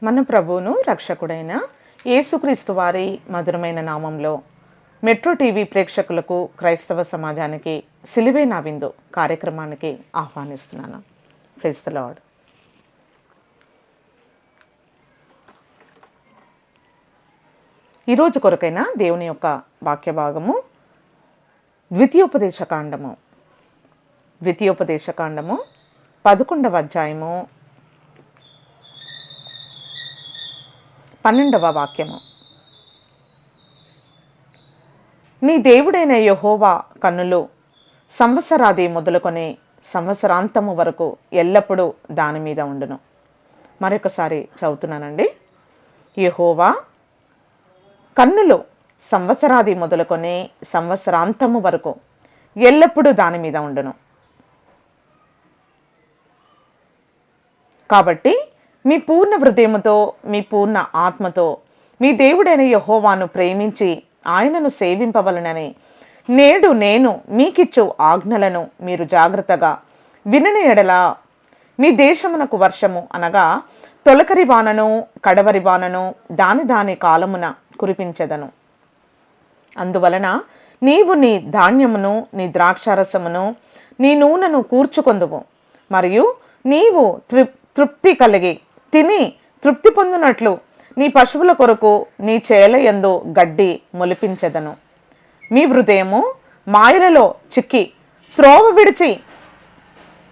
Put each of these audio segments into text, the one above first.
మన ప్రభువును రక్షకుడైన యేసుక్రీస్తు వారి మధురమైన నామంలో మెట్రో టీవీ ప్రేక్షకులకు, క్రైస్తవ సమాజానికి సిలువే నా విందు కార్యక్రమానికి ఆహ్వానిస్తున్నాను. Praise the Lord. ఈరోజు కొరకైన దేవుని యొక్క వాక్య భాగము ద్వితీయోపదేశకాండము 11వ అధ్యాయము 12వ వాక్యము. నీ దేవుడైన యెహోవా కన్నులు సంవత్సరాది మొదలుకొని సంవత్సరాంతము వరకు ఎల్లప్పుడూ దాని మీద ఉండును. మరొకసారి చదువుతున్నానండి. యెహోవా కన్నులు సంవత్సరాది మొదలుకొని సంవత్సరాంతము వరకు ఎల్లప్పుడూ దాని మీద ఉండును. కాబట్టి మీ పూర్ణ హృదయముతో, మీ పూర్ణ ఆత్మతో మీ దేవుడైన యెహోవాను ప్రేమించి ఆయనను సేవింపవలనని నేడు నేను మీకిచ్చు ఆజ్ఞలను మీరు జాగ్రత్తగా వినని ఎడల మీ దేశమునకు వర్షము అనగా తొలకరి వానను కడవరి వానను దాని కాలమున కురిపించెదను. అందువలన నీవు నీ ధాన్యమును, నీ ద్రాక్షారసమును, నీ నూనెను కూర్చుకొందువు. మరియు నీవు తృప్తి కలిగి తిని తృప్తి పొందినట్లు నీ పశువుల కొరకు నీ చేలయందు గడ్డి మొలిపించెదను. మీ హృదయము మాయలలో చిక్కి త్రోవ విడిచి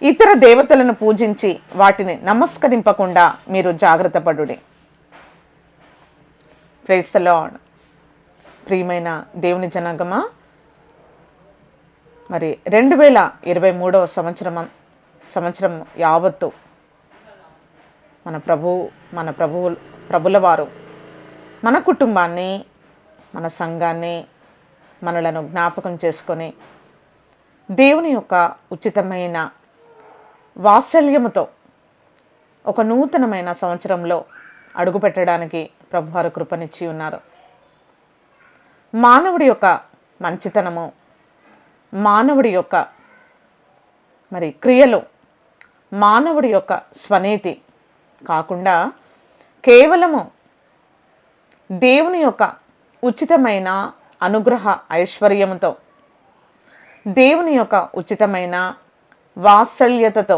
ఇతర దేవతలను పూజించి వాటిని నమస్కరింపకుండా మీరు జాగ్రత్త పడుడి. Praise the lord. ప్రియమైన దేవుని జనాంగమా, మరి 2023వ సంవత్సరం యావత్తు మన ప్రభుల వారు మన కుటుంబాన్ని, మన సంఘాన్ని, మనలను జ్ఞాపకం చేసుకొని దేవుని యొక్క ఉచితమైన వాత్సల్యముతో ఒక నూతనమైన సంవత్సరంలో అడుగుపెట్టడానికి ప్రభువారు కృపనిచ్చి ఉన్నారు. మానవుడి యొక్క మంచితనము, మానవుడి యొక్క మరి క్రియలు, మానవుడి యొక్క స్వనీతి కాకుండా కేవలము దేవుని యొక్క ఉచితమైన అనుగ్రహ ఐశ్వర్యముతో, దేవుని యొక్క ఉచితమైన వాత్సల్యతతో,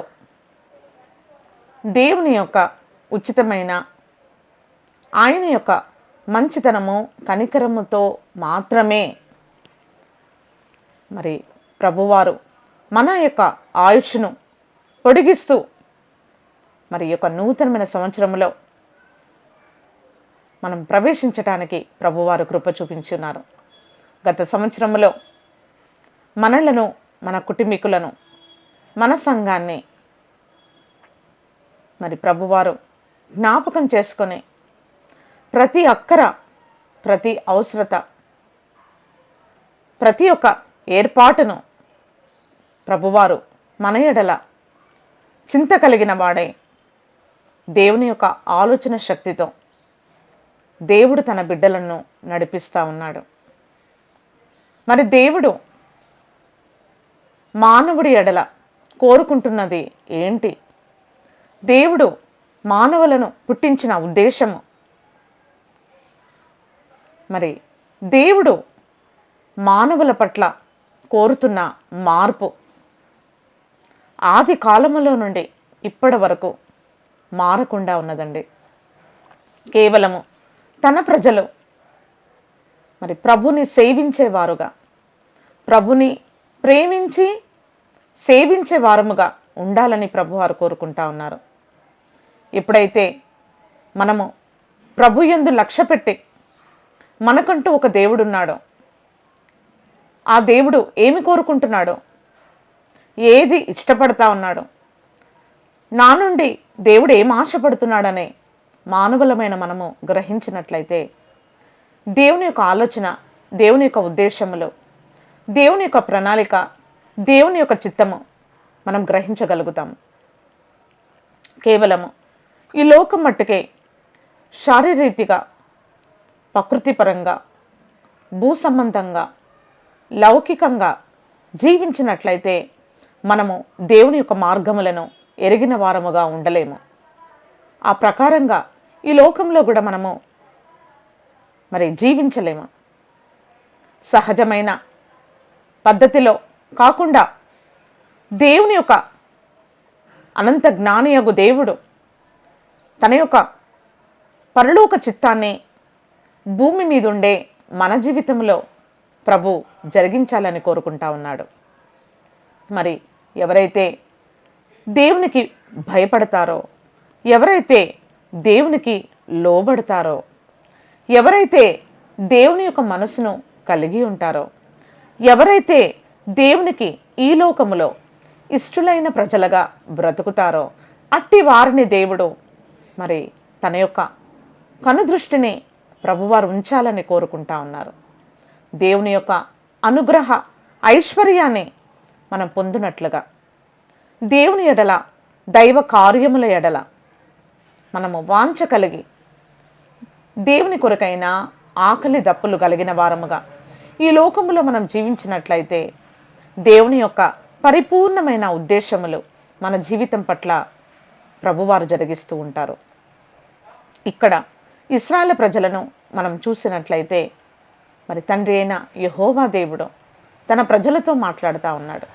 దేవుని యొక్క ఉచితమైన ఆయన యొక్క మంచితనము, కనికరముతో మాత్రమే మరి ప్రభువారు మన యొక్క ఆయుష్ను పొడిగిస్తూ మరి యొక్క నూతనమైన సంవత్సరంలో మనం ప్రవేశించటానికి ప్రభువారు కృప చూపించి ఉన్నారు. గత సంవత్సరంలో మనలను, మన కుటుంబీకులను, మన సంఘాన్ని మరి ప్రభువారు జ్ఞాపకం చేసుకొని ప్రతి అక్కర, ప్రతి అవసరత, ప్రతి ఒక్క ఏర్పాటును ప్రభువారు మన ఎడల చింత కలిగిన వాడై దేవుని యొక్క ఆలోచన శక్తితో దేవుడు తన బిడ్డలను నడిపిస్తూ ఉన్నాడు. మరి దేవుడు మానవుడి ఎడల కోరుకుంటున్నది ఏంటి? దేవుడు మానవులను పుట్టించిన ఉద్దేశము, మరి దేవుడు మానవుల పట్ల కోరుతున్న మార్పు ఆది కాలములో నుండి ఇప్పటి వరకు మారకుండా ఉన్నదండి. కేవలము తన ప్రజలు మరి ప్రభుని సేవించేవారుగా, ప్రభుని ప్రేమించి సేవించే వారముగా ఉండాలని ప్రభువారు కోరుకుంటా ఉన్నారు. ఎప్పుడైతే మనము ప్రభు యందు లక్ష్య పెట్టి మనకంటూ ఒక దేవుడు ఉన్నాడో, ఆ దేవుడు ఏమి కోరుకుంటున్నాడో, ఏది ఇష్టపడతా ఉన్నాడో, నా నుండి దేవుడు ఏం ఆశపడుతున్నాడనే మానవులమైన మనము గ్రహించినట్లయితే దేవుని యొక్క ఆలోచన, దేవుని యొక్క ఉద్దేశములు, దేవుని యొక్క ప్రణాళిక, దేవుని యొక్క చిత్తము మనం గ్రహించగలుగుతాము. కేవలము ఈ లోకం మట్టుకే శారీరరీతిగా, ప్రకృతిపరంగా, భూ సంబంధంగా, లౌకికంగా జీవించినట్లయితే మనము దేవుని యొక్క మార్గములను ఎరిగిన వారముగా ఉండలేము. ఆ ప్రకారంగా ఈ లోకంలో కూడా మనము మరి జీవించలేము. సహజమైన పద్ధతిలో కాకుండా దేవుని యొక్క అనంత జ్ఞానియగు దేవుడు తన యొక్క పరలోక చిత్తాన్ని భూమి మీద ఉండే మన జీవితంలో ప్రభు జరిగించాలని కోరుకుంటా ఉన్నాడు. మరి ఎవరైతే దేవునికి భయపడతారో, ఎవరైతే దేవునికి లోబడతారో, ఎవరైతే దేవుని యొక్క మనసును కలిగి ఉంటారో, ఎవరైతే దేవునికి ఈ లోకములో ఇష్టలైన ప్రజలుగా బ్రతుకుతారో, అట్టి వారిని దేవుడు మరి తన యొక్క కనుదృష్టిని ప్రభువారు ఉంచాలని కోరుకుంటా ఉన్నారు. దేవుని యొక్క అనుగ్రహ ఐశ్వర్యాన్ని మనం పొందినట్లుగా, దేవుని ఎడల, దైవ కార్యముల ఎడల మనము వాంఛ కలిగి దేవుని కొరకైన ఆకలి దప్పులు కలిగిన వారముగా ఈ లోకములో మనం జీవించినట్లయితే దేవుని యొక్క పరిపూర్ణమైన ఉద్దేశములు మన జీవితం పట్ల ప్రభువారు జరిగిస్తూ ఉంటారు. ఇక్కడ ఇశ్రాయేలు ప్రజలను మనం చూసినట్లయితే మరి తండ్రి అయిన యెహోవా దేవుడు తన ప్రజలతో మాట్లాడుతూ ఉన్నాడు.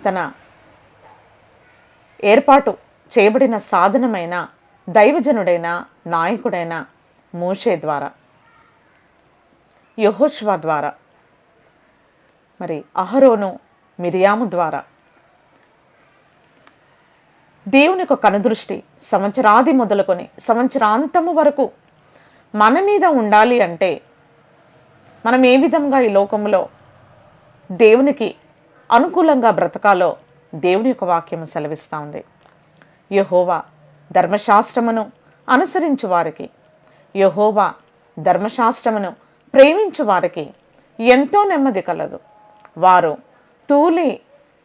తన ఏర్పాటు చేయబడిన సాధనమైన దైవజనుడైన నాయకుడైన మోషే ద్వారా, యెహోషువ ద్వారా, మరి అహరోను మిరియాము ద్వారా దేవుని యొక్క కనుదృష్టి సంవత్సరాది మొదలుకొని సంవత్సరాంతము వరకు మన మీద ఉండాలి అంటే మనం ఏ విధంగా ఈ లోకంలో దేవునికి అనుకూలంగా బ్రతకాలో దేవుని యొక్క వాక్యము సెలవిస్తూ ఉంది. యెహోవా ధర్మశాస్త్రమును అనుసరించు వారికి, యెహోవా ధర్మశాస్త్రమును ప్రేమించు వారికి ఎంతో నెమ్మది కలదు. వారు తూలి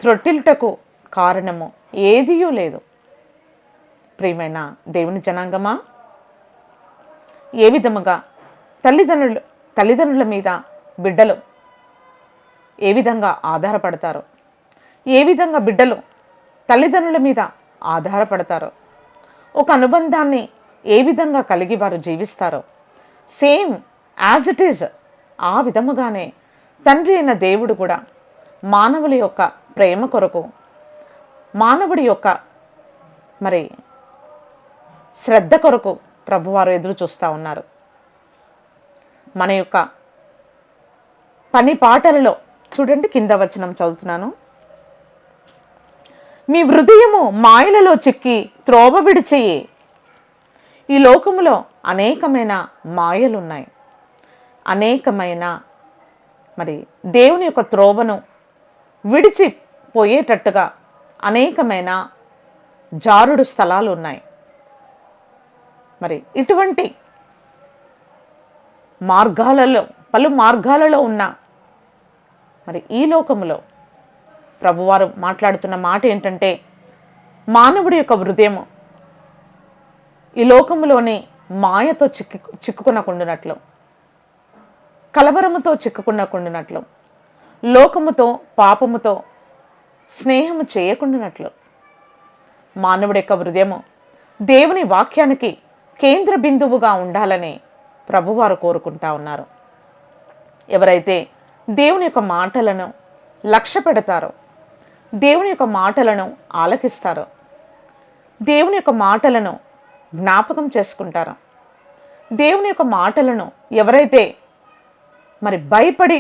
త్రొట్టిల్టకు కారణము ఏదియూ లేదు. ప్రియమైన దేవుని జనాంగమా, ఏ విధముగా తల్లిదండ్రుల మీద బిడ్డలు ఏ విధంగా ఆధారపడతారో, ఏ విధంగా బిడ్డలు తల్లిదండ్రుల మీద ఆధారపడతారో, ఒక అనుబంధాన్ని ఏ విధంగా కలిగి వారు జీవిస్తారో, సేమ్ యాజ్ ఇట్ ఈజ్ ఆ విధముగానే తండ్రి అయిన దేవుడు కూడా మానవుల యొక్క ప్రేమ కొరకు, మానవుడి యొక్క మరి శ్రద్ధ కొరకు ప్రభువారు ఎదురు చూస్తూ ఉన్నారు. మన యొక్క పని పాటలలో చూడండి, కింద వచనం చదువుతున్నాను. మీ హృదయము మాయలలో చిక్కి త్రోవ విడిచేయి. ఈ లోకములో అనేకమైన మాయలున్నాయి. అనేకమైన మరి దేవుని యొక్క త్రోవను విడిచిపోయేటట్టుగా అనేకమైన జారుడు స్థలాలు ఉన్నాయి. మరి ఇటువంటి మార్గాలలో, పలు మార్గాలలో ఉన్న మరి ఈ లోకములో ప్రభువారు మాట్లాడుతున్న మాట ఏంటంటే, మానవుడి యొక్క హృదయము ఈ లోకములోని మాయతో చిక్కుకునకుండునట్లు, కలవరముతో చిక్కుకునకుండునట్లు, లోకముతో పాపముతో స్నేహము చేయకుండానట్లు మానవుడి యొక్క హృదయము దేవుని వాక్యానికి కేంద్ర బిందువుగా ఉండాలని ప్రభువారు కోరుకుంటా ఉన్నారు. ఎవరైతే దేవుని యొక్క మాటలను లక్ష్య పెడతారో, దేవుని యొక్క మాటలను ఆలకిస్తారో, దేవుని యొక్క మాటలను జ్ఞాపకం చేసుకుంటారో, దేవుని యొక్క మాటలను ఎవరైతే మరి భయపడి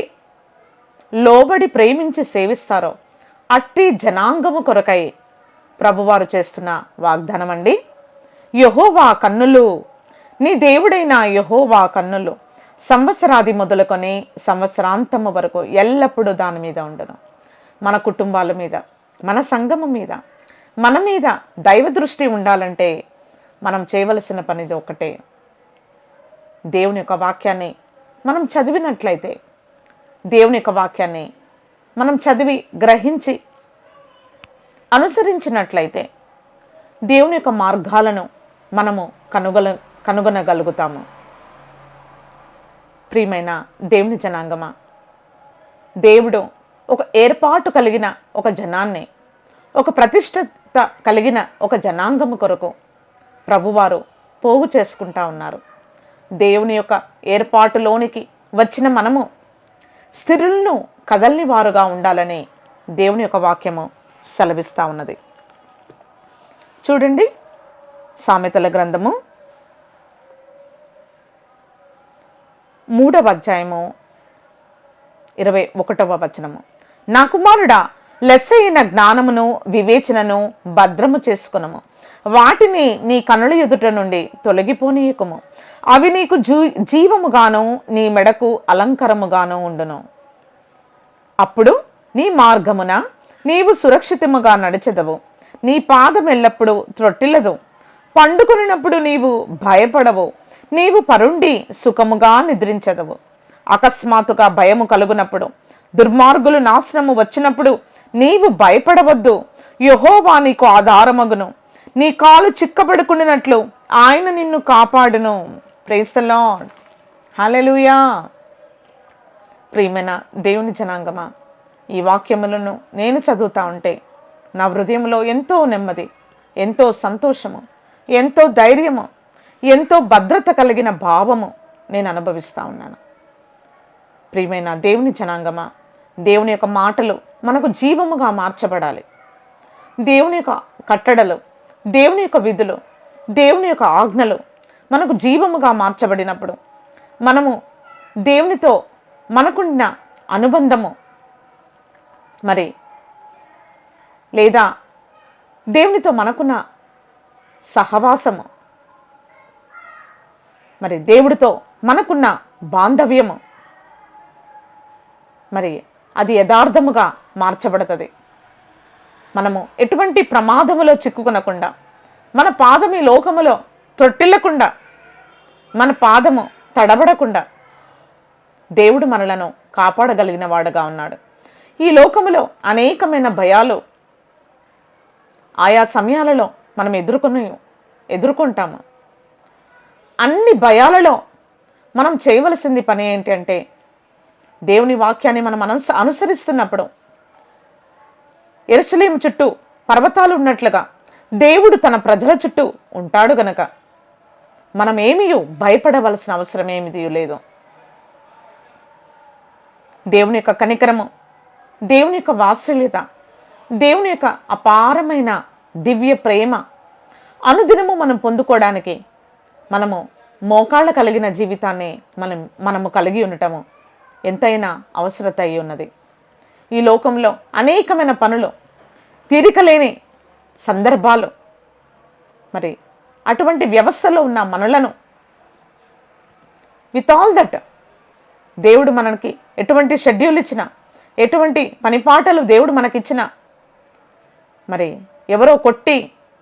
లోబడి ప్రేమించి సేవిస్తారో అట్టి జనాంగము కొరకై ప్రభువారు చేస్తున్న వాగ్దానం అండి. యెహోవా కన్నులు, నీ దేవుడైన యెహోవా కన్నులు సంవత్సరాది మొదలుకొని సంవత్సరాంతము వరకు ఎల్లప్పుడూ దాని మీద ఉండను. మన కుటుంబాల మీద, మన సంఘము మీద, మన మీద దైవ దృష్టి ఉండాలంటే మనం చేయవలసిన పనిది ఒకటే. దేవుని యొక్క వాక్యాన్ని మనం చదివినట్లయితే, దేవుని యొక్క వాక్యాన్ని మనం చదివి గ్రహించి అనుసరించినట్లయితే దేవుని యొక్క మార్గాలను మనము కనుగొనగలుగుతాము. ప్రియమైన దేవుని జనాంగమా, దేవుడు ఒక ఏర్పాటు కలిగిన ఒక జనాన్ని, ఒక ప్రతిష్టత కలిగిన ఒక జనాంగము కొరకు ప్రభువారు పోగు చేసుకుంటా ఉన్నారు. దేవుని యొక్క ఏర్పాటులోనికి వచ్చిన మనము స్థిరులను కదల్ని వారుగా ఉండాలని దేవుని యొక్క వాక్యము సెలవిస్తూ ఉన్నది. చూడండి, సామెతల గ్రంథము 3వ అధ్యాయము 21వ వచనము. నా కుమారుడా, లెస్సైన జ్ఞానమును వివేచనను భద్రము చేసుకునము. వాటిని నీ కనుల ఎదుట నుండి తొలగిపోనీయకుము. అవి నీకు జీవముగాను నీ మెడకు అలంకరముగాను ఉండును. అప్పుడు నీ మార్గమున నీవు సురక్షితముగా నడిచెదవు. నీ పాదం ఎల్లప్పుడూ త్రొట్టిల్లదు. పండుకొనినప్పుడు నీవు భయపడవు. నీవు పరుండి సుఖముగా నిద్రించెదవు. అకస్మాత్తుగా భయము కలుగునప్పుడు, దుర్మార్గులు నాశనము వచ్చినప్పుడు నీవు భయపడవద్దు. యెహోవా నీకు ఆధారమగును. నీ కాలు చిక్కబడుకున్నట్లు ఆయన నిన్ను కాపాడును. Praise the lord. హల్లెలూయా. ప్రియమైన దేవుని జనాంగమా, ఈ వాక్యములను నేను చదువుతా ఉంటే నా హృదయంలో ఎంతో నెమ్మది, ఎంతో సంతోషము, ఎంతో ధైర్యము, ఎంతో భద్రత కలిగిన భావము నేను అనుభవిస్తూ ఉన్నాను. ప్రియమైన దేవుని జనాంగమా, దేవుని యొక్క మాటలు మనకు జీవముగా మార్చబడాలి. దేవుని యొక్క కట్టడలు, దేవుని యొక్క విధులు, దేవుని యొక్క ఆజ్ఞలు మనకు జీవముగా మార్చబడినప్పుడు మనము దేవునితో మనకున్న అనుబంధము మరి లేదా దేవునితో మనకున్న సహవాసము, మరి దేవుడితో మనకున్న బాంధవ్యము మరి అది యథార్థముగా మార్చబడుతుంది. మనము ఎటువంటి ప్రమాదములో చిక్కుకొనకుండా, మన పాదము ఈ లోకములో త్రొట్టిల్లకుండా, మన పాదము తడబడకుండా దేవుడు మనలను కాపాడగలిగిన వాడుగా ఉన్నాడు. ఈ లోకములో అనేకమైన భయాలు ఆయా సమయాలలో మనం ఎదుర్కొంటాము. అన్ని భయాలలో మనం చేయవలసింది పని ఏంటి అంటే, దేవుని వాక్యాన్ని మనం అనుసరిస్తున్నప్పుడు యెరూషలేము చుట్టూ పర్వతాలు ఉన్నట్లుగా దేవుడు తన ప్రజల చుట్టూ ఉంటాడు గనక మనం ఏమీ భయపడవలసిన అవసరం ఏమీ లేదు. దేవుని యొక్క కనికరము, దేవుని యొక్క వాత్సల్యత, దేవుని యొక్క అపారమైన దివ్య ప్రేమ అనుదినము మనం పొందుకోవడానికి మనము మోకాళ్ళ కలిగిన జీవితాన్ని మనము కలిగి ఉండటము ఎంతైనా అవసరత అయి ఉన్నది. ఈ లోకంలో అనేకమైన పనులు, తీరికలేని సందర్భాలు, మరి అటువంటి వ్యవస్థలో ఉన్న మనలను విత్ ఆల్ దట్ దేవుడు మనకి ఎటువంటి షెడ్యూల్ ఇచ్చినా, ఎటువంటి పనిపాటలు దేవుడు మనకిచ్చినా, మరి ఎవరో కొట్టి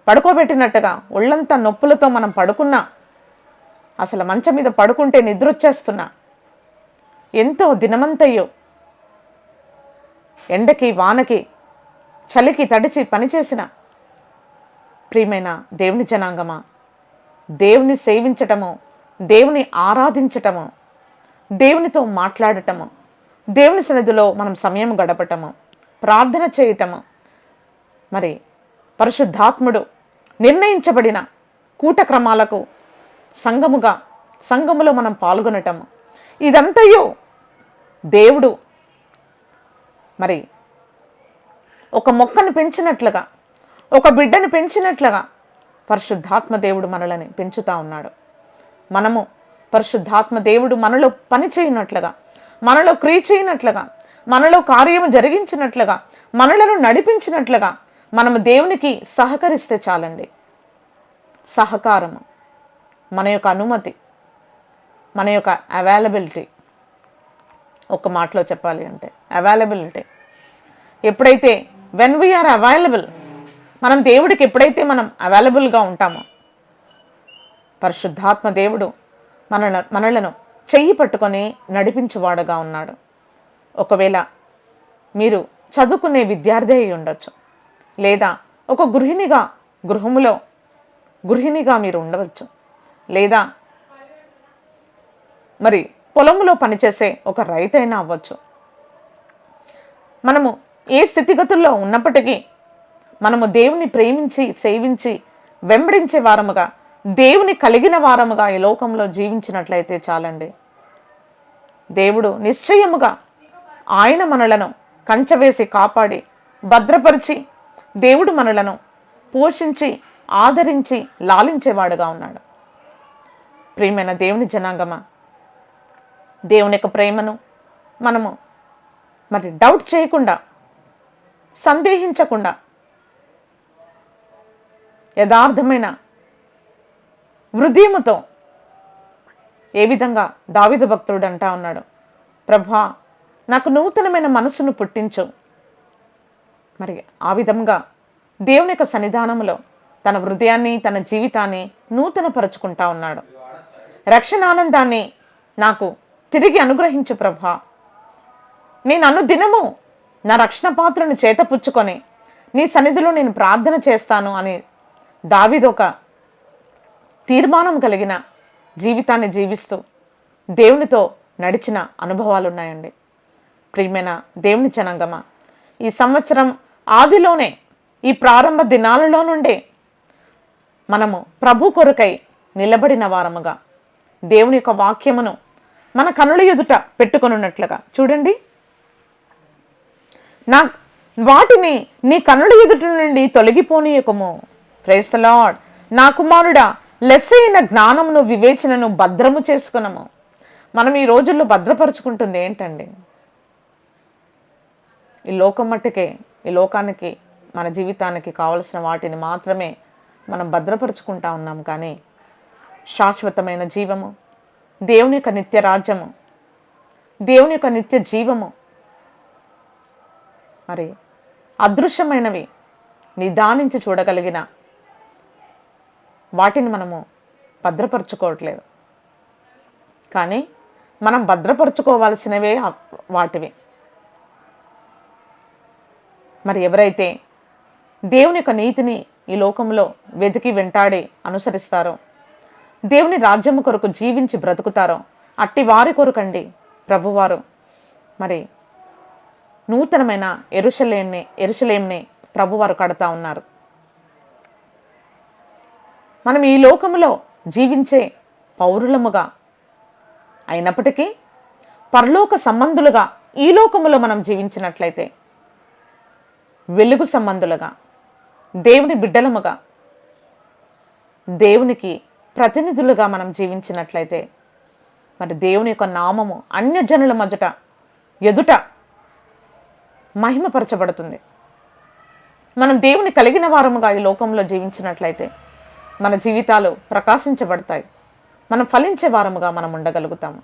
పడుకోబెట్టినట్టుగా ఒళ్ళంతా నొప్పులతో మనం పడుకున్నా, అసలు మంచం మీద పడుకుంటే నిద్ర వచ్చేస్తున్నా, ఎంతో దినమంతయ్యో ఎండకి వానకి చలికి తడిచి పనిచేసిన ప్రియమైన దేవుని జనాంగమా, దేవుని సేవించటము, దేవుని ఆరాధించటము, దేవునితో మాట్లాడటము, దేవుని సన్నిధిలో మనం సమయం గడపటము, ప్రార్థన చేయటము, మరి పరిశుద్ధాత్ముడు నిర్ణయించబడిన కూటక్రమాలకు సంఘములో మనం పాల్గొనటము, ఇదంతయు దేవుడు మరి ఒక మొక్కను పెంచినట్లుగా, ఒక బిడ్డను పెంచినట్లుగా పరిశుద్ధాత్మ దేవుడు మనల్ని పెంచుతా ఉన్నాడు. మనము పరిశుద్ధాత్మ దేవుడు మనలో పని చేయనట్లుగా, మనలో క్రియ చేయనట్లుగా, మనలో కార్యము జరిగించినట్లుగా, మనలను నడిపించినట్లుగా మనము దేవునికి సహకరిస్తే చాలండి. సహకారము, మన యొక్క అనుమతి, మన యొక్క అవైలబిలిటీ, ఒక మాటలో చెప్పాలి అంటే అవైలబిలిటీ. ఎప్పుడైతే వెన్ వీఆర్ అవైలబుల్, మనం దేవుడికి ఎప్పుడైతే మనం అవైలబుల్గా ఉంటామో, పరిశుద్ధాత్మ దేవుడు మనలను చెయ్యి పట్టుకొని నడిపించువాడుగా ఉన్నాడు. ఒకవేళ మీరు చదువుకునే విద్యార్థి అయి ఉండొచ్చు, లేదా ఒక గృహిణిగా మీరు ఉండవచ్చు, లేదా మరి పొలంలో పనిచేసే ఒక రైతైనా అవ్వచ్చు. మనము ఏ స్థితిగతుల్లో ఉన్నప్పటికీ మనము దేవుని ప్రేమించి సేవించి వెంబడించే వారముగా, దేవుని కలిగిన వారముగా ఈ లోకంలో జీవించినట్లయితే చాలండి. దేవుడు నిశ్చయముగా ఆయన మనలను కంచవేసి కాపాడి భద్రపరిచి దేవుడు మనలను పోషించి ఆదరించి లాలించేవాడుగా ఉన్నాడు. ప్రియమైన దేవుని జనాంగమా, దేవుని యొక్క ప్రేమను మనము డౌట్ చేయకుండా, సందేహించకుండా, యథార్థమైన హృదయముతో ఏ విధంగా దావీదు భక్తుడు అంటా ఉన్నాడు, ప్రభా నాకు నూతనమైన మనసును పుట్టించు. మరి ఆ విధంగా దేవుని యొక్క సన్నిధానంలో తన హృదయాన్ని, తన జీవితాన్ని నూతనపరుచుకుంటా ఉన్నాడు. రక్షణానందాన్ని నాకు తిరిగి అనుగ్రహించు ప్రభా. నేను అనుదినము నా రక్షణ పాత్రను చేతపుచ్చుకొని నీ సన్నిధిలో నేను ప్రార్థన చేస్తాను అని దావీదు ఒక తీర్మానం కలిగిన జీవితాన్ని జీవిస్తూ దేవునితో నడిచిన అనుభవాలు ఉన్నాయండి. ప్రియమైన దేవుని జనాంగమా, ఈ సంవత్సరం ఆదిలోనే, ఈ ప్రారంభ దినాలలో నుండే మనము ప్రభు కొరకై నిలబడిన వారముగా దేవుని యొక్క వాక్యమును మన కనుల ఎదుట పెట్టుకొనున్నట్లుగా చూడండి. వాటిని నీ కనుల ఎదుట నుండి తొలగిపోనీయకము. Praise the lord. నా కుమారుడా, లెస్సైన జ్ఞానమును వివేచనను భద్రము చేసుకునము. మనం ఈ రోజుల్లో భద్రపరుచుకుంటుంది ఏంటండి? ఈ లోకం మట్టుకే, ఈ లోకానికి, మన జీవితానికి కావలసిన వాటిని మాత్రమే మనం భద్రపరుచుకుంటా ఉన్నాం. కానీ శాశ్వతమైన జీవము, దేవుని యొక్క నిత్య రాజ్యము, దేవుని యొక్క నిత్య జీవము, మరి అదృశ్యమైనవి నిదానించి చూడగలిగిన వాటిని మనము భద్రపరుచుకోవట్లేదు. కానీ మనం భద్రపరుచుకోవాల్సినవే వాటివి. మరి ఎవరైతే దేవుని యొక్క నీతిని ఈ లోకంలో వెతికి వెంటాడి అనుసరిస్తారో, దేవుని రాజ్యము కొరకు జీవించి బ్రతుకుతారో, అట్టి వారి కొరకండి ప్రభువారు మరి నూతనమైన యెరూషలేముని ప్రభువారు కడతా ఉన్నారు. మనం ఈ లోకములో జీవించే పౌరులముగా అయినప్పటికీ పరలోక సంబంధులుగా ఈ లోకములో మనం జీవించినట్లయితే, వెలుగు సంబంధులుగా, దేవుని బిడ్డలముగా, దేవునికి ప్రతినిధులుగా మనం జీవించినట్లయితే, మరి దేవుని యొక్క నామము అన్యజనుల ఎదుట మహిమపరచబడుతుంది. మనం దేవుని కలిగిన వారముగా ఈ లోకంలో జీవించినట్లయితే మన జీవితాలు ప్రకాశించబడతాయి. మనం ఫలించే వారముగా మనం ఉండగలుగుతాము.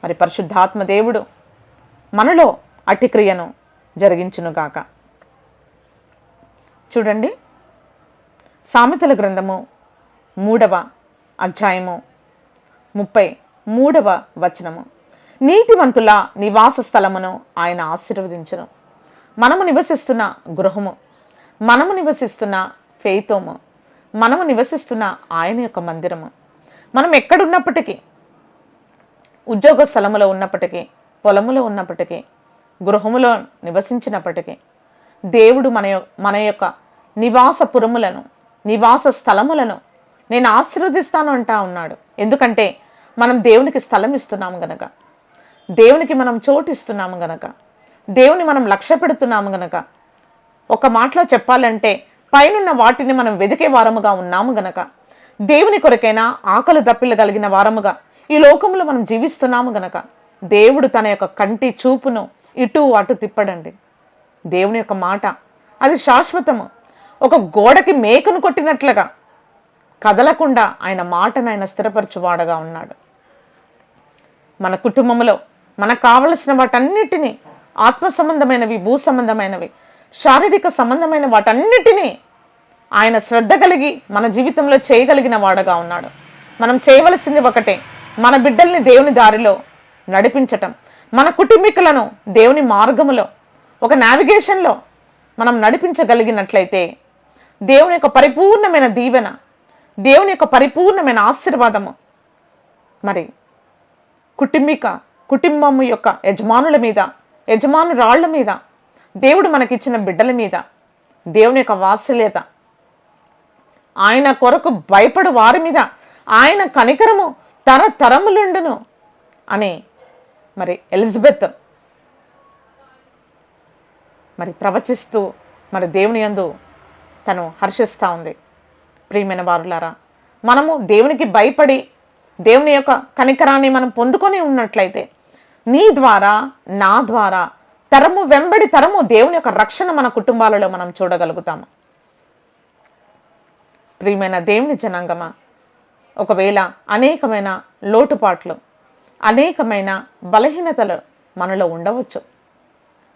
మరి పరిశుద్ధాత్మ దేవుడు మనలో అట్టి క్రియను జరిగించునుగాక. చూడండి, సామెతల గ్రంథము 3వ అధ్యాయము 33వ వచనము. నీతివంతుల నివాస స్థలమును ఆయన ఆశీర్వదించును. మనము నివసిస్తున్న గృహము, మనము నివసిస్తున్న ఫెయితోము, మనము నివసిస్తున్న ఆయన యొక్క మందిరము, మనం ఎక్కడున్నప్పటికీ, ఉద్యోగ స్థలములో ఉన్నప్పటికీ, పొలములో ఉన్నప్పటికీ, గృహములో నివసించినప్పటికీ, దేవుడు మన యొక్క నివాసపురములను, నివాస స్థలములను నేను ఆశీర్వదిస్తాను అంటా ఉన్నాడు. ఎందుకంటే మనం దేవునికి స్థలం ఇస్తున్నాము గనక, దేవునికి మనం చోటు ఇస్తున్నాము గనక, దేవుని మనం లక్ష్య పెడుతున్నాము గనక, ఒక మాటలో చెప్పాలంటే పైనున్న వాటిని మనం వెదికే వారముగా ఉన్నాము గనక, దేవుని కొరకైనా ఆకలి దప్పిలు కలిగిన వారముగా ఈ లోకంలో మనం జీవిస్తున్నాము గనక, దేవుడు తన యొక్క కంటి చూపును ఇటు అటు తిప్పడండి. దేవుని యొక్క మాట అది శాశ్వతము. ఒక గోడకి మేకను కొట్టినట్లుగా కదలకుండా ఆయన మాటను ఆయన స్థిరపరచువాడగా ఉన్నాడు. మన కుటుంబంలో మనకు కావలసిన వాటన్నిటినీ, ఆత్మ సంబంధమైనవి, భూ సంబంధమైనవి, శారీరక సంబంధమైన వాటన్నిటినీ ఆయన శ్రద్ధ కలిగి మన జీవితంలో చేయగలిగిన వాడుగా ఉన్నాడు. మనం చేయవలసింది ఒకటే, మన బిడ్డల్ని దేవుని దారిలో నడిపించటం, మన కుటుంబీకులను దేవుని మార్గములో, ఒక నావిగేషన్లో మనం నడిపించగలిగినట్లయితే దేవుని యొక్క పరిపూర్ణమైన దీవెన, దేవుని యొక్క పరిపూర్ణమైన ఆశీర్వాదము మరి కుటుంబము యొక్క యజమానుల మీద, యజమానురాళ్ల మీద, దేవుడు మనకిచ్చిన బిడ్డల మీద దేవుని యొక్క వాత్సల్యత ఆయన కొరకు భయపడు వారి మీద ఆయన కనికరము తరతరములుండును అని మరి ఎలిజబెత్ మరి ప్రవచిస్తూ మరి దేవుని యందు తను హర్షిస్తూ ఉంది. ప్రియమైన వారులారా, మనము దేవునికి భయపడి దేవుని యొక్క కనికరాన్ని మనం పొందుకొని ఉన్నట్లయితే నీ ద్వారా నా ద్వారా తరము వెంబడి తరము దేవుని యొక్క రక్షణ మన కుటుంబాలలో మనం చూడగలుగుతాము. ప్రియమైన దేవుని జనాంగమా, ఒకవేళ అనేకమైన లోటుపాట్లు, అనేకమైన బలహీనతలు మనలో ఉండవచ్చు.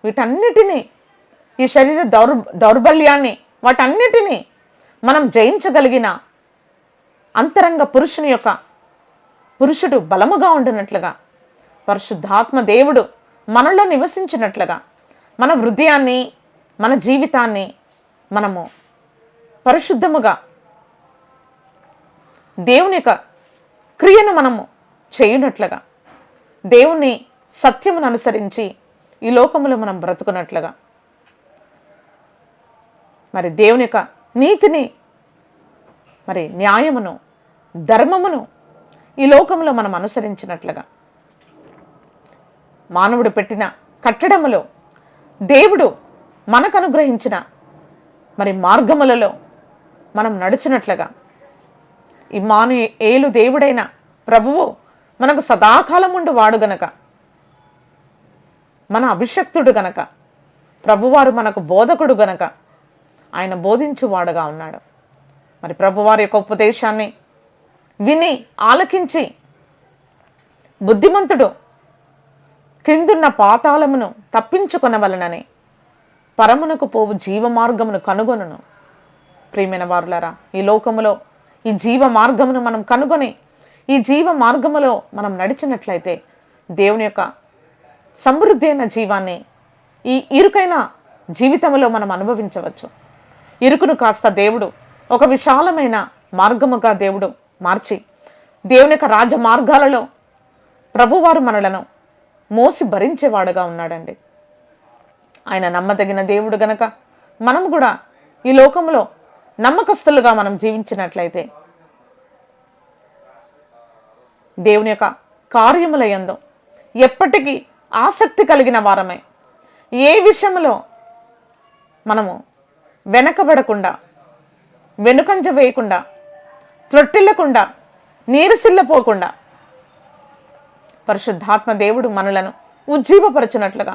వీటన్నిటినీ, ఈ శరీర దౌర్బల్యాన్ని వాటన్నిటినీ మనం జయించగలిగిన అంతరంగ పురుషుడు బలముగా ఉండినట్లుగా, పరిశుద్ధాత్మ దేవుడు మనలో నివసించినట్లుగా మన హృదయాన్ని, మన జీవితాన్ని మనము పరిశుద్ధముగా దేవుని యొక్క క్రియను మనము చేయునట్లుగా, దేవుని సత్యమును అనుసరించి ఈ లోకములో మనం బ్రతుకున్నట్లుగా, మరి దేవుని యొక్క నీతిని, మరి న్యాయమును, ధర్మమును ఈ లోకంలో మనం అనుసరించినట్లుగా, మానవుడు పెట్టిన కట్టడములో దేవుడు మనకు అనుగ్రహించిన మరి మార్గములలో మనం నడుచున్నట్లుగా, ఇమ్మానుయేలు దేవుడైన ప్రభువు మనకు సదాకాలం ఉండు వాడు గనక, మన అభిషక్తుడు గనక, ప్రభువారు మనకు బోధకుడు గనక ఆయన బోధించువాడుగా ఉన్నాడు. మరి ప్రభువారి యొక్క ఉపదేశాన్ని విని ఆలకించి బుద్ధిమంతుడు క్రిందున్న పాతాళమును తప్పించుకొనవలనని పరమునకు పోవు జీవ మార్గమును కనుగొనును. ప్రియమైన వారులారా, ఈ లోకములో ఈ జీవ మార్గమును మనం కనుగొని ఈ జీవ మార్గములో మనం నడిచినట్లయితే దేవుని యొక్క సమృద్ధి అయిన జీవాన్ని ఈ ఇరుకైన జీవితంలో మనం అనుభవించవచ్చు. ఇరుకును కాస్త దేవుడు ఒక విశాలమైన మార్గముగా దేవుడు మార్చి దేవుని యొక్క రాజ మార్గాలలో ప్రభువారు మనలను మోసి భరించేవాడుగా ఉన్నాడండి. ఆయన నమ్మదగిన దేవుడు గనక మనం కూడా ఈ లోకంలో నమ్మకస్తులుగా మనం జీవించినట్లయితే దేవుని యొక్క కార్యముల యందు ఎప్పటికీ ఆసక్తి కలిగిన వారమై ఏ విషయంలో మనము వెనకబడకుండా, వెనుకంజ వేయకుండా, త్రొట్టిల్లకుండా, నీరసిల్లపోకుండా పరిశుద్ధాత్మ దేవుడు మనలను ఉజ్జీవపరచినట్లుగా,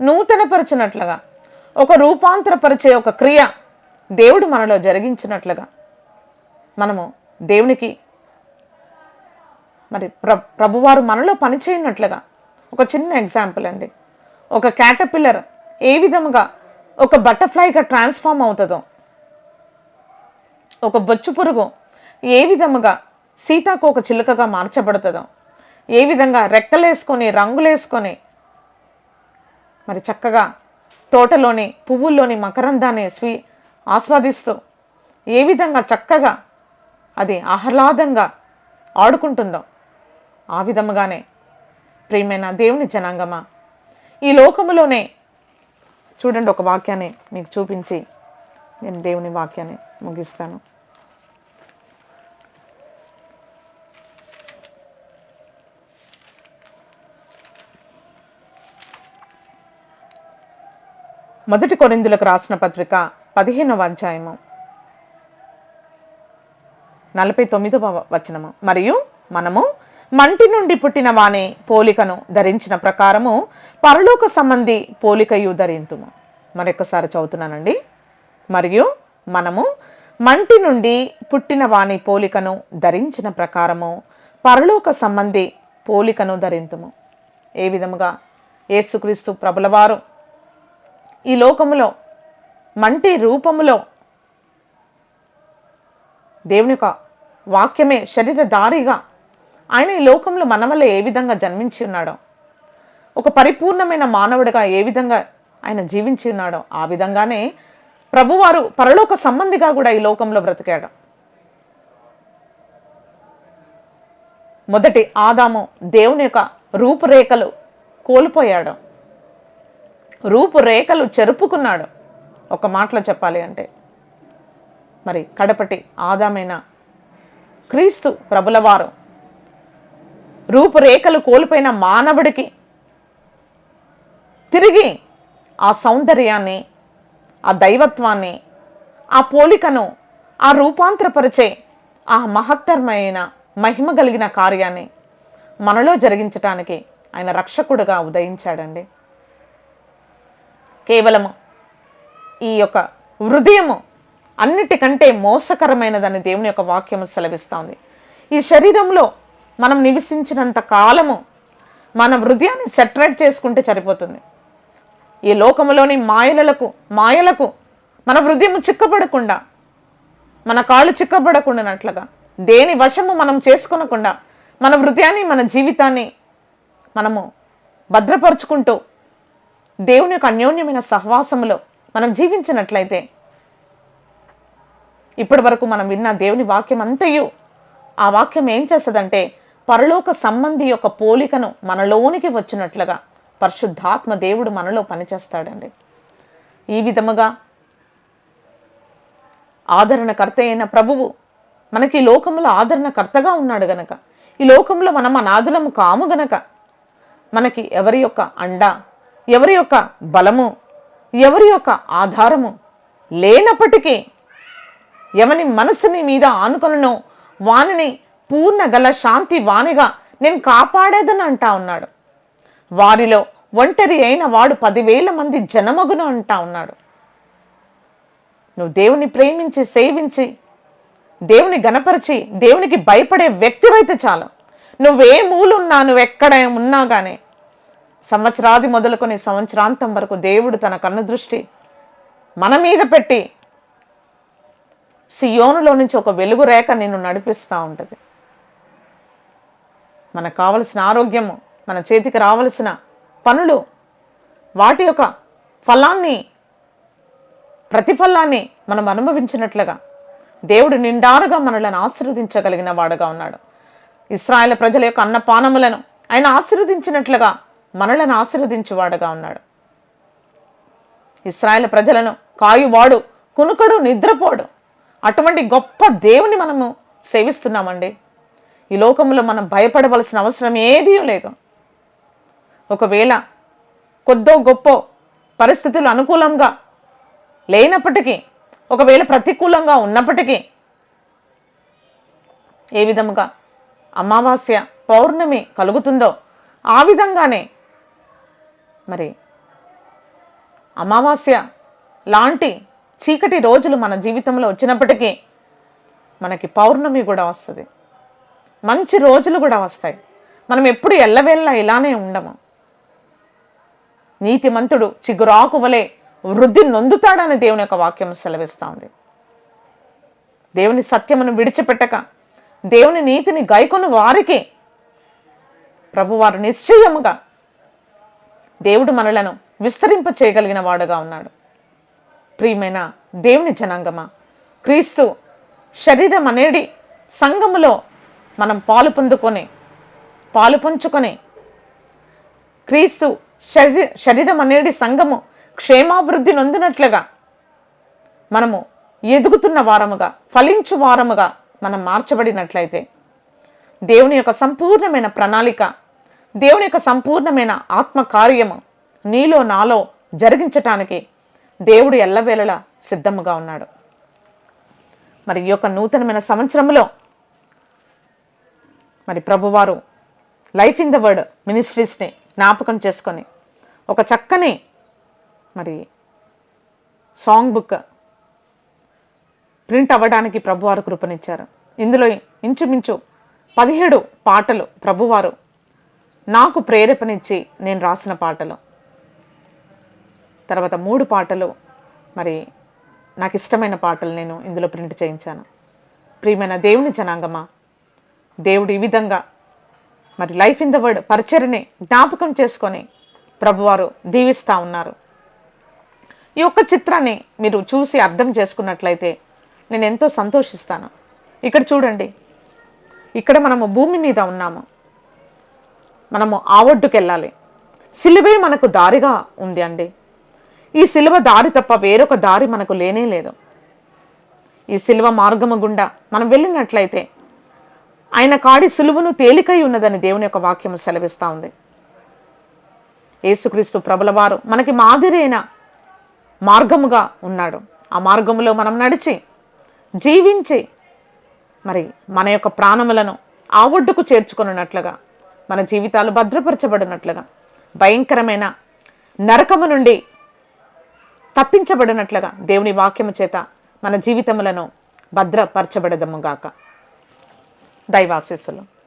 నూతనపరచినట్లుగా, ఒక రూపాంతరపరిచే ఒక క్రియ దేవుడు మనలో జరిగించినట్లుగా మనము దేవునికి మరి ప్రభువారు మనలో పనిచేయనట్లుగా. ఒక చిన్న ఎగ్జాంపుల్ అండి, ఒక క్యాటర్పిల్లర్ ఏ విధముగా ఒక బటర్ఫ్లైగా ట్రాన్స్ఫార్మ్ అవుతుందో, ఒక బొచ్చు పురుగు ఏ విధముగా సీతాకోక చిలుకగా మార్చబడుతుందో, ఏ విధంగా రెక్కలేసుకొని రంగులేసుకొని మరి చక్కగా తోటలోని పువ్వుల్లోని మకరందాన్ని ఆస్వాదిస్తూ ఏ విధంగా చక్కగా అది ఆహ్లాదంగా ఆడుకుంటుందో, ఆ విధముగానే ప్రియమైన దేవుని జనాంగమా, ఈ లోకములోనే చూడండి, ఒక వాక్యాన్ని మీకు చూపించి నేను దేవుని వాక్యాన్ని ముగిస్తాను. మొదటి కొరింథీయులకు రాసిన పత్రిక 15వ అధ్యాయము 49వ వచనము. మరియు మనము మంటి నుండి పుట్టిన వాని పోలికను ధరించిన ప్రకారము పరలోక సంబంధి పోలికయు ధరింతుము. మరొకసారి చదువుతున్నానండి. మరియు మనము మంటి నుండి పుట్టిన వాని పోలికను ధరించిన ప్రకారము పరలోక సంబంధి పోలికను ధరింతుము. ఏ విధముగా యేసుక్రీస్తు ప్రభులవారు ఈ లోకములో మంటి రూపములో దేవుని యొక్క వాక్యమే శరీరధారిగా ఆయన ఈ లోకంలో మన వల్ల ఏ విధంగా జన్మించి ఉన్నాడో, ఒక పరిపూర్ణమైన మానవుడిగా ఏ విధంగా ఆయన జీవించి ఉన్నాడో, ఆ విధంగానే ప్రభువారు పరలోక సంబంధిగా కూడా ఈ లోకంలో బ్రతికాడు. మొదటి ఆదాము దేవుని యొక్క రూపురేఖలు కోల్పోయాడు, రూపురేఖలు చెరుపుకున్నాడు. ఒక మాటలో చెప్పాలి అంటే మరి కడపటి ఆదామైన క్రీస్తు ప్రభులవారు రూపురేఖలు కోల్పోయిన మానవుడికి తిరిగి ఆ సౌందర్యాన్ని, ఆ దైవత్వాన్ని, ఆ పోలికను, ఆ రూపాంతరపరిచే ఆ మహత్తరమైన మహిమ కలిగిన కార్యాన్ని మనలో జరిగించటానికి ఆయన రక్షకుడుగా ఉదయించాడండి. కేవలము ఈ యొక్క హృదయము అన్నిటికంటే మోసకరమైనదని దేవుని యొక్క వాక్యము సెలవిస్తోంది. ఈ శరీరంలో మనం నివసించినంత కాలము మన హృదయాన్ని సెటరేట్ చేసుకుంటే సరిపోతుంది. ఈ లోకములోని మాయలకు మన హృదయం చిక్కబడకుండా, మన కాళ్ళు చిక్కబడకుండానట్లుగా దేని వశము మనం చేసుకొనకుండా మన హృదయాన్ని, మన జీవితాన్ని మనము భద్రపరుచుకుంటూ దేవుని యొక్క అన్యోన్యమైన సహవాసములో మనం జీవించినట్లయితే ఇప్పటి వరకు మనం విన్న దేవుని వాక్యం అంతయు, ఆ వాక్యం ఏం చేస్తుందంటే పరలోక సంబంధి యొక్క పోలికను మనలోనికి వచ్చినట్లుగా పరిశుద్ధాత్మ దేవుడు మనలో పనిచేస్తాడండి. ఈ విధముగా ఆదరణకర్త అయిన ప్రభువు మనకి ఈ లోకంలో ఆదరణకర్తగా ఉన్నాడు గనక, ఈ లోకంలో మనం అనాథులము కాము గనక మనకి ఎవరి యొక్క అండ, ఎవరి యొక్క బలము, ఎవరి యొక్క ఆధారము లేనప్పటికీ ఎవని మనసుని మీద ఆనుకొనో వానిని పూర్ణ గల శాంతి వానిగా నేను కాపాడేదని అంటా ఉన్నాడు. వారిలో ఒంటరి అయిన వాడు 10,000 మంది జనమగును అంటా ఉన్నాడు. నువ్వు దేవుని ప్రేమించి, సేవించి, దేవుని గణపరిచి, దేవునికి భయపడే వ్యక్తివైతే చాలు. నువ్వే మూలున్నా, నువ్వెక్కడ ఉన్నా కానీ సంవత్సరాది మొదలుకొని సంవత్సరాంతం వరకు దేవుడు తన కన్ను దృష్టి మన మీద పెట్టి సియోనులో నుంచి ఒక వెలుగు రేఖ నిన్ను నడిపిస్తూ ఉంటుంది. మనకు కావలసిన ఆరోగ్యము, మన చేతికి రావలసిన పనులు, వాటి యొక్క ఫలాన్ని, ప్రతిఫలాన్ని మనం అనుభవించినట్లుగా దేవుడు నిండారుగా మనలను ఆశీర్వదించగలిగిన వాడుగా ఉన్నాడు. ఇశ్రాయేలు ప్రజల యొక్క అన్నపానములను ఆయన ఆశీర్వదించినట్లుగా మనలను ఆశీర్వదించేవాడుగా ఉన్నాడు. ఇశ్రాయేలు ప్రజలను కాయువాడు, కునుకడు, నిద్రపోడు, అటువంటి గొప్ప దేవుని మనము సేవిస్తున్నామండి. ఈ లోకంలో మనం భయపడవలసిన అవసరం ఏదీ లేదు. ఒకవేళ కొద్దో గొప్ప పరిస్థితులు అనుకూలంగా లేనప్పటికీ, ఒకవేళ ప్రతికూలంగా ఉన్నప్పటికీ, ఏ విధముగా అమావాస్య, పౌర్ణమి కలుగుతుందో ఆ విధంగానే మరి అమావాస్య లాంటి చీకటి రోజులు మన జీవితంలో వచ్చినప్పటికీ మనకి పౌర్ణమి కూడా వస్తుంది, మంచి రోజులు కూడా వస్తాయి. మనం ఎప్పుడు ఎల్లవేళ్ళ ఇలానే ఉండము. నీతిమంతుడు చిగురాకు వలె వృద్ధి నొందుతాడని దేవుని యొక్క వాక్యం సెలవిస్తూ ఉంది. దేవుని సత్యమును విడిచిపెట్టక దేవుని నీతిని గైకొను వారికి ప్రభువారు నిశ్చయముగా దేవుడు మనలను విస్తరింప చేయగలిగిన వాడుగా ఉన్నాడు. ప్రియమైన దేవుని జనాంగమా, క్రీస్తు శరీరం అనేది సంఘములో మనం పాలు పంచుకొని క్రీస్తు శరీరం అనేది సంఘము క్షేమాభివృద్ధి నొందినట్లుగా మనము ఎదుగుతున్న వారముగా, ఫలించు వారముగా మనం మార్చబడినట్లయితే దేవుని యొక్క సంపూర్ణమైన ప్రణాళిక, దేవుని యొక్క సంపూర్ణమైన ఆత్మకార్యము నీలో నాలో జరిగించటానికి దేవుడు ఎల్లవేళలా సిద్ధముగా ఉన్నాడు. మరి ఈ యొక్క నూతనమైన సంవత్సరంలో మరి ప్రభువారు లైఫ్ ఇన్ ద వర్డ్ మినిస్ట్రీస్ని జ్ఞాపకం చేసుకొని ఒక చక్కని మరి సాంగ్ బుక్ ప్రింట్ అవ్వడానికి ప్రభువారు కృపనిచ్చారు. ఇందులో ఇంచుమించు 17 పాటలు ప్రభువారు నాకు ప్రేరేపణిచ్చి నేను రాసిన పాటలు, తర్వాత 3 పాటలు మరి నాకు ఇష్టమైన పాటలు నేను ఇందులో ప్రింట్ చేయించాను. ప్రియమైన దేవుని జనాంగమా, దేవుడు ఈ విధంగా మరి లైఫ్ ఇన్ ద వర్డ్ పరిచర్ని జ్ఞాపకం చేసుకొని ప్రభువారు దీవిస్తూ ఉన్నారు. ఈ యొక్క చిత్రాన్ని మీరు చూసి అర్థం చేసుకున్నట్లయితే నేను ఎంతో సంతోషిస్తాను. ఇక్కడ చూడండి, ఇక్కడ మనము భూమి మీద ఉన్నాము, మనము ఆ ఒడ్డుకు వెళ్ళాలి. సిలువే మనకు దారిగా ఉంది అండి. ఈ సిలువ దారి తప్ప వేరొక దారి మనకు లేనే లేదు. ఈ శిలువ మార్గము గుండా మనం వెళ్ళినట్లయితే ఆయన కాడి సులువును తేలికై ఉన్నదని దేవుని యొక్క వాక్యము సెలవిస్తూ ఉంది. యేసుక్రీస్తు ప్రభుల వారు మనకి మాదిరైన మార్గముగా ఉన్నాడు. ఆ మార్గములో మనం నడిచి జీవించి మరి మన యొక్క ప్రాణములను ఆ ఒడ్డుకు చేర్చుకున్నట్లుగా, మన జీవితాలు భద్రపరచబడినట్లుగా, భయంకరమైన నరకము నుండి తప్పించబడినట్లుగా దేవుని వాక్యము చేత మన జీవితములను భద్రపరచబడదముగాక. దైవాశీస్సులు.